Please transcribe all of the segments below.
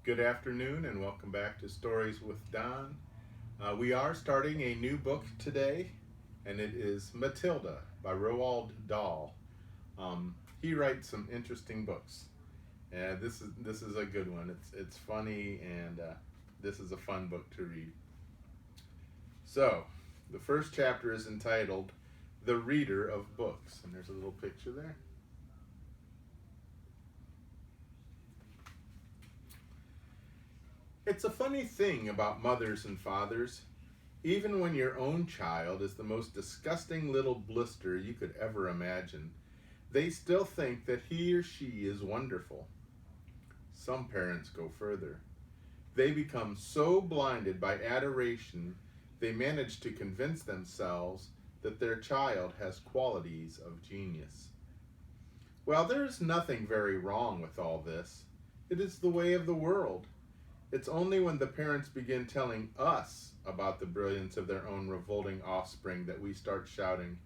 Good afternoon and welcome back to Stories with Don. We are starting a new book today, and it is Matilda by Roald Dahl. He writes some interesting books, and this is a good one. It's funny, and this is a fun book to read. So, the first chapter is entitled "The Reader of Books," and there's a little picture there. It's a funny thing about mothers and fathers. Even when your own child is the most disgusting little blister you could ever imagine, they still think that he or she is wonderful. Some parents go further. They become so blinded by adoration, they manage to convince themselves that their child has qualities of genius. Well, there is nothing very wrong with all this. It is the way of the world. It's only when the parents begin telling us about the brilliance of their own revolting offspring that we start shouting,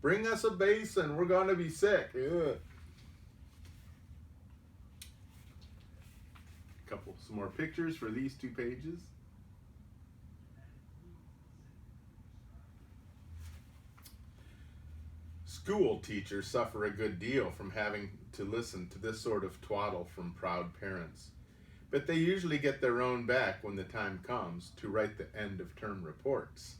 "Bring us a basin, we're going to be sick." Ugh. Some more pictures for these two pages. School teachers suffer a good deal from having to listen to this sort of twaddle from proud parents. But they usually get their own back when the time comes to write the end of term reports.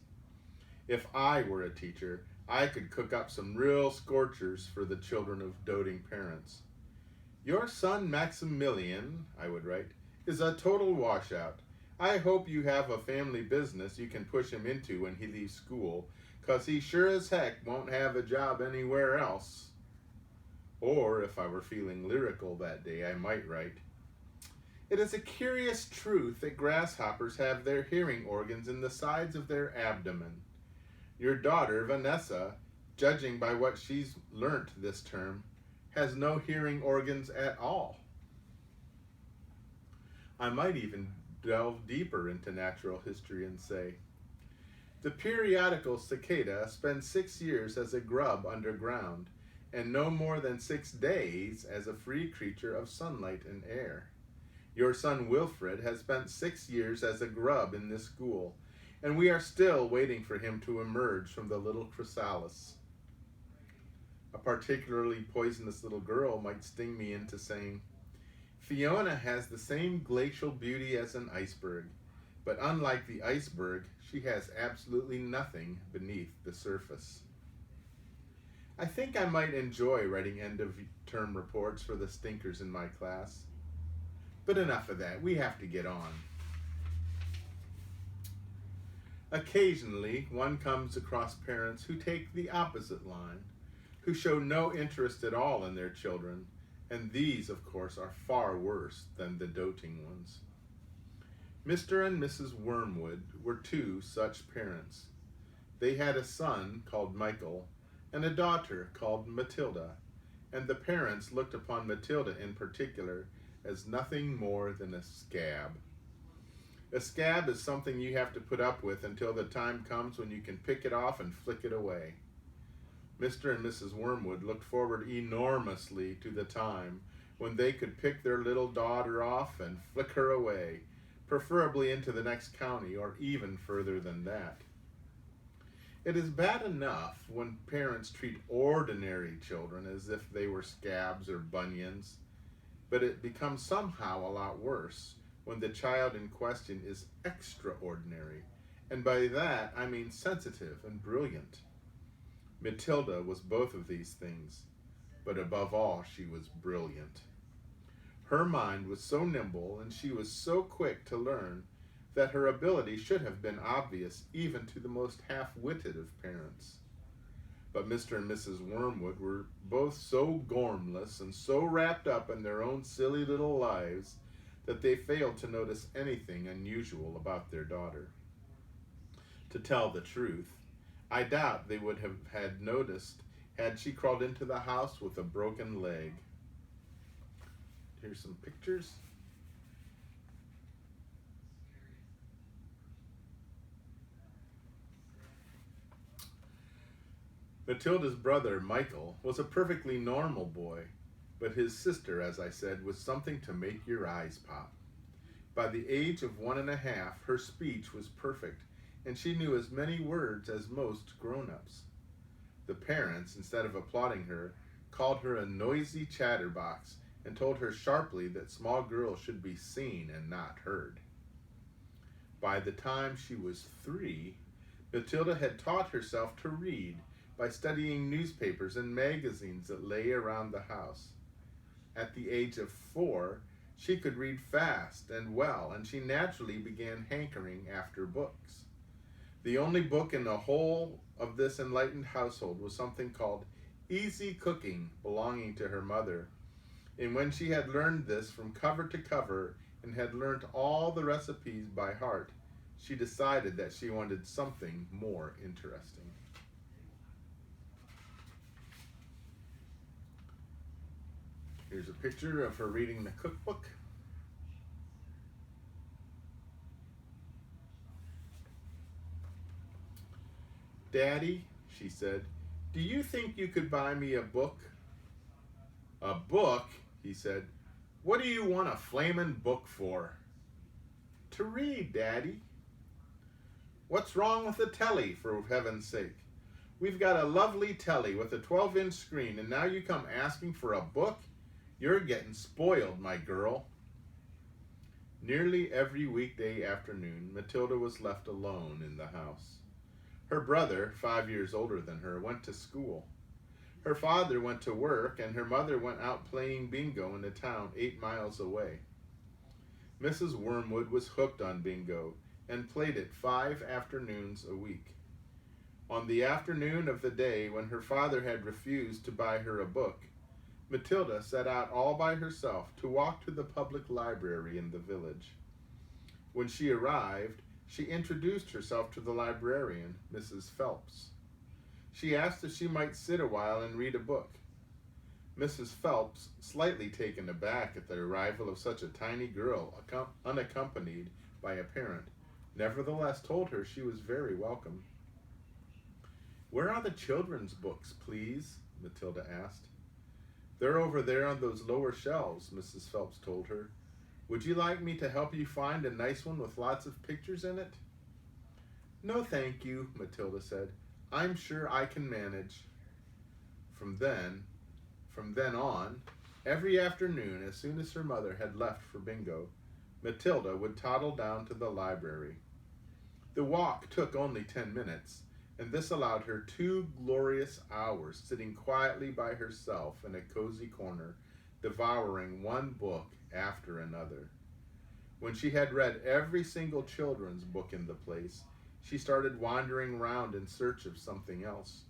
If I were a teacher, I could cook up some real scorchers for the children of doting parents. "Your son Maximilian," I would write, "is a total washout. I hope you have a family business you can push him into when he leaves school, 'cause he sure as heck won't have a job anywhere else." Or if I were feeling lyrical that day, I might write, "It is a curious truth that grasshoppers have their hearing organs in the sides of their abdomen. Your daughter, Vanessa, judging by what she's learnt this term, has no hearing organs at all." I might even delve deeper into natural history and say, "The periodical cicada spends 6 years as a grub underground, and no more than 6 days as a free creature of sunlight and air. Your son Wilfred has spent 6 years as a grub in this school, and we are still waiting for him to emerge from the little chrysalis." A particularly poisonous little girl might sting me into saying, "Fiona has the same glacial beauty as an iceberg, but unlike the iceberg, she has absolutely nothing beneath the surface." I think I might enjoy writing end of term reports for the stinkers in my class. But enough of that, we have to get on. Occasionally, one comes across parents who take the opposite line, who show no interest at all in their children, and these, of course, are far worse than the doting ones. Mr. and Mrs. Wormwood were two such parents. They had a son called Michael and a daughter called Matilda, and the parents looked upon Matilda in particular as nothing more than a scab. A scab is something you have to put up with until the time comes when you can pick it off and flick it away. Mr. and Mrs. Wormwood looked forward enormously to the time when they could pick their little daughter off and flick her away, preferably into the next county or even further than that. It is bad enough when parents treat ordinary children as if they were scabs or bunions, but it becomes somehow a lot worse when the child in question is extraordinary, and by that I mean sensitive and brilliant. Matilda was both of these things, but above all she was brilliant. Her mind was so nimble and she was so quick to learn that her ability should have been obvious even to the most half-witted of parents. But Mr. and Mrs. Wormwood were both so gormless and so wrapped up in their own silly little lives that they failed to notice anything unusual about their daughter. To tell the truth, I doubt they would have had noticed had she crawled into the house with a broken leg. Here's some pictures. Matilda's brother, Michael, was a perfectly normal boy, but his sister, as I said, was something to make your eyes pop. By the age of 1.5, her speech was perfect, and she knew as many words as most grown-ups. The parents, instead of applauding her, called her a noisy chatterbox and told her sharply that small girls should be seen and not heard. By the time she was 3, Matilda had taught herself to read by studying newspapers and magazines that lay around the house. At the age of 4, she could read fast and well, and she naturally began hankering after books. The only book in the whole of this enlightened household was something called Easy Cooking, belonging to her mother. And when she had learned this from cover to cover and had learned all the recipes by heart, she decided that she wanted something more interesting. Here's a picture of her reading the cookbook. "Daddy," she said, "do you think you could buy me a book?" "A book?" he said. "What do you want a flamin' book for?" "To read, Daddy." "What's wrong with the telly, for heaven's sake? We've got a lovely telly with a 12-inch screen, and now you come asking for a book? You're getting spoiled, my girl." Nearly every weekday afternoon, Matilda was left alone in the house. Her brother, 5 years older than her, went to school. Her father went to work, and her mother went out playing bingo in a town 8 miles away. Mrs. Wormwood was hooked on bingo and played it 5 afternoons a week. On the afternoon of the day when her father had refused to buy her a book, Matilda set out all by herself to walk to the public library in the village. When she arrived, she introduced herself to the librarian, Mrs. Phelps. She asked if she might sit a while and read a book. Mrs. Phelps, slightly taken aback at the arrival of such a tiny girl unaccompanied by a parent, nevertheless told her she was very welcome. "Where are the children's books, please?" Matilda asked. "They're over there on those lower shelves," Mrs. Phelps told her. "Would you like me to help you find a nice one with lots of pictures in it?" "No, thank you," Matilda said. "I'm sure I can manage." From then on, every afternoon, as soon as her mother had left for bingo, Matilda would toddle down to the library. The walk took only 10 minutes, and this allowed her 2 glorious hours sitting quietly by herself in a cozy corner, devouring one book after another. When she had read every single children's book in the place, she started wandering around in search of something else.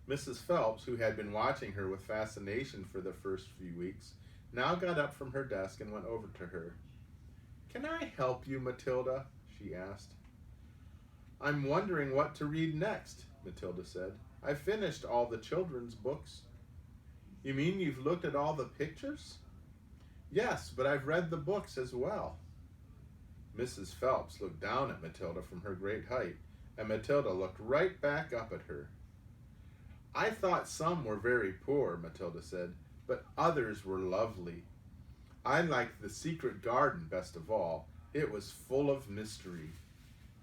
Mrs. Phelps, who had been watching her with fascination for the first few weeks, now got up from her desk and went over to her. "Can I help you, Matilda?" she asked. "I'm wondering what to read next," Matilda said. "I've finished all the children's books." "You mean you've looked at all the pictures?" "Yes, but I've read the books as well." Mrs. Phelps looked down at Matilda from her great height, and Matilda looked right back up at her. "I thought some were very poor," Matilda said, "but others were lovely. I liked The Secret Garden best of all. It was full of mystery.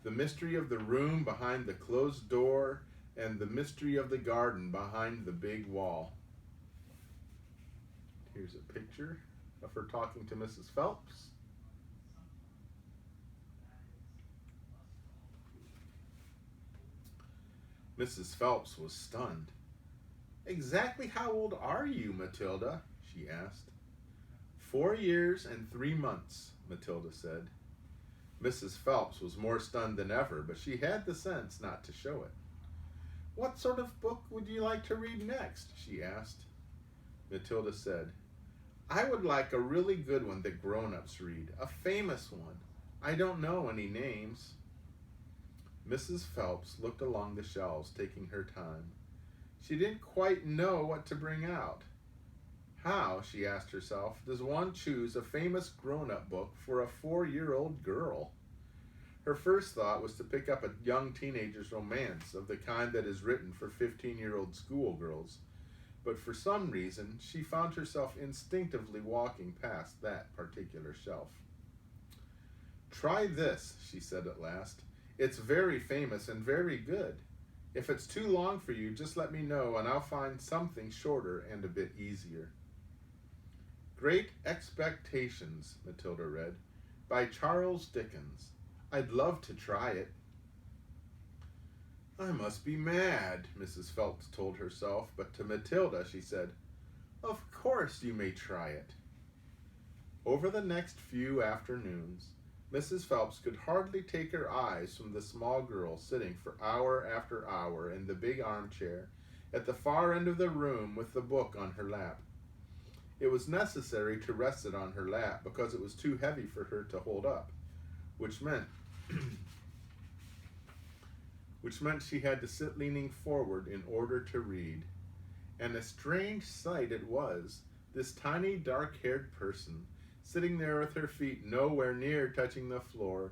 The mystery of the room behind the closed door, and the mystery of the garden behind the big wall." Here's a picture of her talking to Mrs. Phelps. Mrs. Phelps was stunned. "Exactly how old are you, Matilda?" she asked. 4 years and 3 months, Matilda said. Mrs. Phelps was more stunned than ever, but she had the sense not to show it. "What sort of book would you like to read next?" she asked. Matilda said, "I would like a really good one that grown-ups read, a famous one. I don't know any names." Mrs. Phelps looked along the shelves, taking her time. She didn't quite know what to bring out. How, she asked herself, does one choose a famous grown-up book for a 4-year-old girl? Her first thought was to pick up a young teenager's romance of the kind that is written for 15-year-old schoolgirls. but for some reason she found herself instinctively walking past that particular shelf. "Try this," she said at last. "It's very famous and very good. If it's too long for you, just let me know and I'll find something shorter and a bit easier." "Great Expectations," Matilda read, "by Charles Dickens. I'd love to try it." "I must be mad," Mrs. Phelps told herself, but to Matilda she said, "Of course you may try it." Over the next few afternoons, Mrs. Phelps could hardly take her eyes from the small girl sitting for hour after hour in the big armchair at the far end of the room with the book on her lap. It was necessary to rest it on her lap because it was too heavy for her to hold up, which meant she had to sit leaning forward in order to read. And a strange sight it was, this tiny dark-haired person, sitting there with her feet nowhere near touching the floor,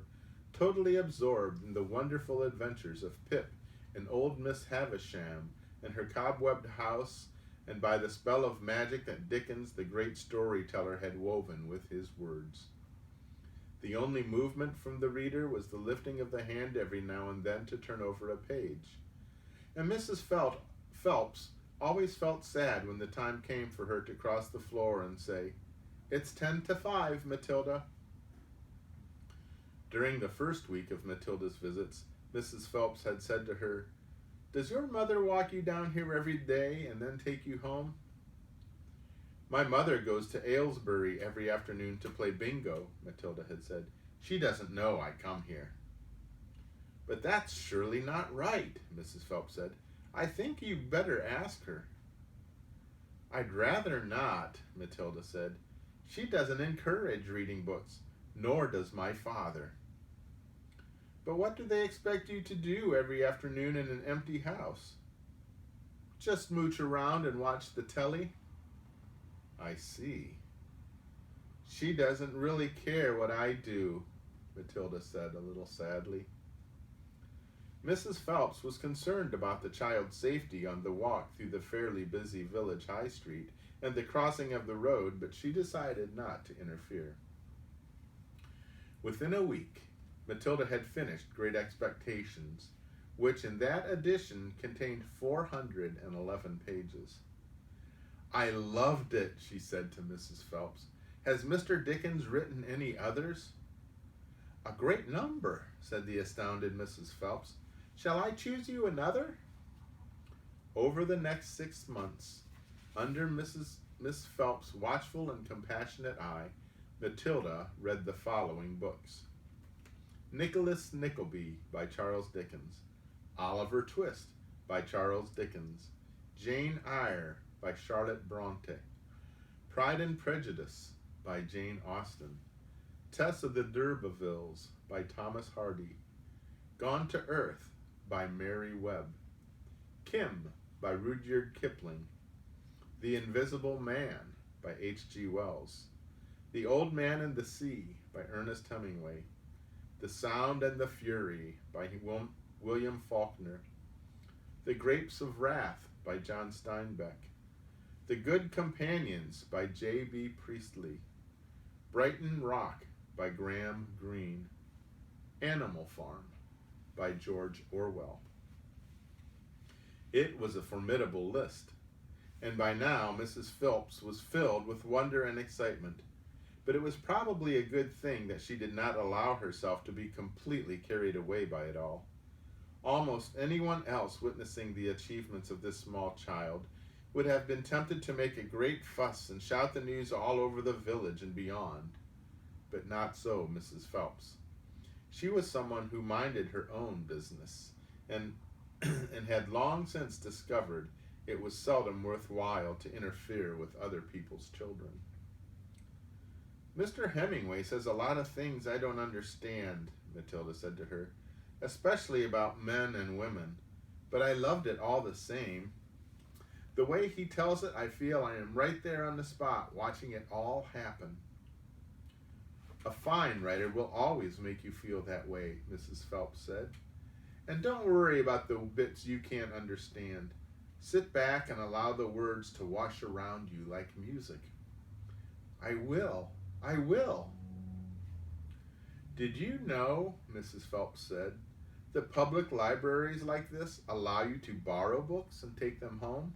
totally absorbed in the wonderful adventures of Pip and old Miss Havisham and her cobwebbed house, and by the spell of magic that Dickens, the great storyteller, had woven with his words. The only movement from the reader was the lifting of the hand every now and then to turn over a page. And Mrs. Phelps always felt sad when the time came for her to cross the floor and say, "It's 10 to 5, Matilda." During the first week of Matilda's visits, Mrs. Phelps had said to her, "Does your mother walk you down here every day and then take you home?" "My mother goes to Aylesbury every afternoon to play bingo," Matilda had said. "She doesn't know I come here." "But that's surely not right," Mrs. Phelps said. "I think you better ask her." "I'd rather not," Matilda said. "She doesn't encourage reading books, nor does my father." "But what do they expect you to do every afternoon in an empty house?" "Just mooch around and watch the telly." "I see. She doesn't really care what I do," Matilda said a little sadly. Mrs. Phelps was concerned about the child's safety on the walk through the fairly busy village high street and the crossing of the road, but she decided not to interfere. Within a week, Matilda had finished Great Expectations, which in that edition contained 411 pages. "I loved it," she said to Mrs. Phelps. "Has Mr. Dickens written any others?" "A great number," said the astounded Mrs. Phelps. "Shall I choose you another?" Over the next 6 months, under Miss Phelps' watchful and compassionate eye, Matilda read the following books: Nicholas Nickleby by Charles Dickens, Oliver Twist by Charles Dickens, Jane Eyre by Charlotte Bronte, Pride and Prejudice by Jane Austen, Tess of the D'Urbervilles by Thomas Hardy, Gone to Earth by Mary Webb, Kim by Rudyard Kipling, The Invisible Man by H.G. Wells, The Old Man and the Sea by Ernest Hemingway, The Sound and the Fury by William Faulkner, The Grapes of Wrath by John Steinbeck, The Good Companions by J.B. Priestley, Brighton Rock by Graham Greene, Animal Farm by George Orwell. It was a formidable list, and by now Mrs. Phelps was filled with wonder and excitement, but it was probably a good thing that she did not allow herself to be completely carried away by it all. Almost anyone else witnessing the achievements of this small child would have been tempted to make a great fuss and shout the news all over the village and beyond. But not so Mrs. Phelps. She was someone who minded her own business, and had long since discovered it was seldom worthwhile to interfere with other people's children. "Mr. Hemingway says a lot of things I don't understand," Matilda said to her, "especially about men and women, but I loved it all the same. The way he tells it, I feel I am right there on the spot, watching it all happen." "A fine writer will always make you feel that way," Mrs. Phelps said. "And don't worry about the bits you can't understand. Sit back and allow the words to wash around you like music. I will. I will. Did you know, Mrs. Phelps said, that public libraries like this allow you to borrow books and take them home?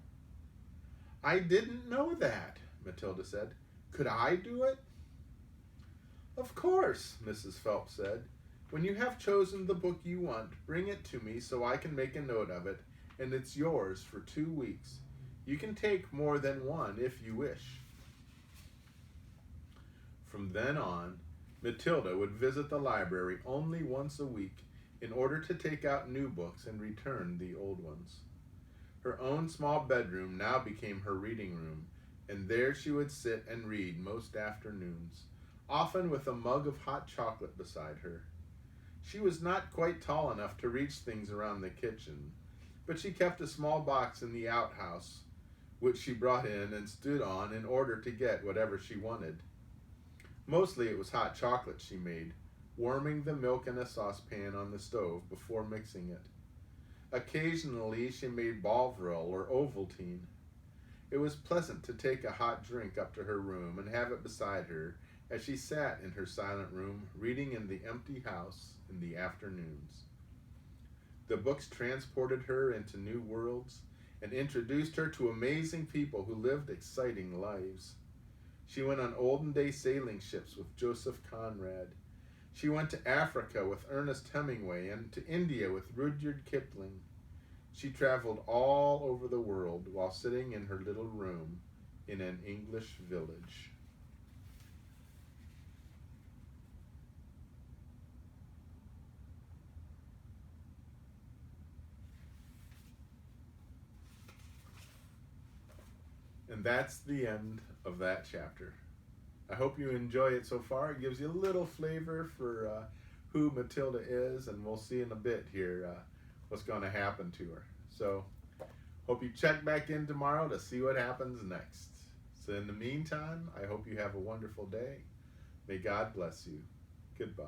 I didn't know that, Matilda said. Could I do it? Of course, Mrs. Phelps said. When you have chosen the book you want, bring it to me so I can make a note of it, and it's yours for 2 weeks. You can take more than one if you wish. From then on, Matilda would visit the library only once a week in order to take out new books and return the old ones. Her own small bedroom now became her reading room, and there she would sit and read most afternoons, often with a mug of hot chocolate beside her. She was not quite tall enough to reach things around the kitchen, but she kept a small box in the outhouse, which she brought in and stood on in order to get whatever she wanted. Mostly it was hot chocolate she made, warming the milk in a saucepan on the stove before mixing it. Occasionally she made Bovril or Ovaltine. It was pleasant to take a hot drink up to her room and have it beside her as she sat in her silent room reading in the empty house in the afternoons. The books transported her into new worlds and introduced her to amazing people who lived exciting lives. She went on olden-day sailing ships with Joseph Conrad. She went to Africa with Ernest Hemingway and to India with Rudyard Kipling. She traveled all over the world while sitting in her little room in an English village. And that's the end of that chapter. I hope you enjoy it so far. It gives you a little flavor for who Matilda is, and we'll see in a bit here what's going to happen to her. So, hope you check back in tomorrow to see what happens next. So in the meantime, I hope you have a wonderful day. May God bless you. Goodbye.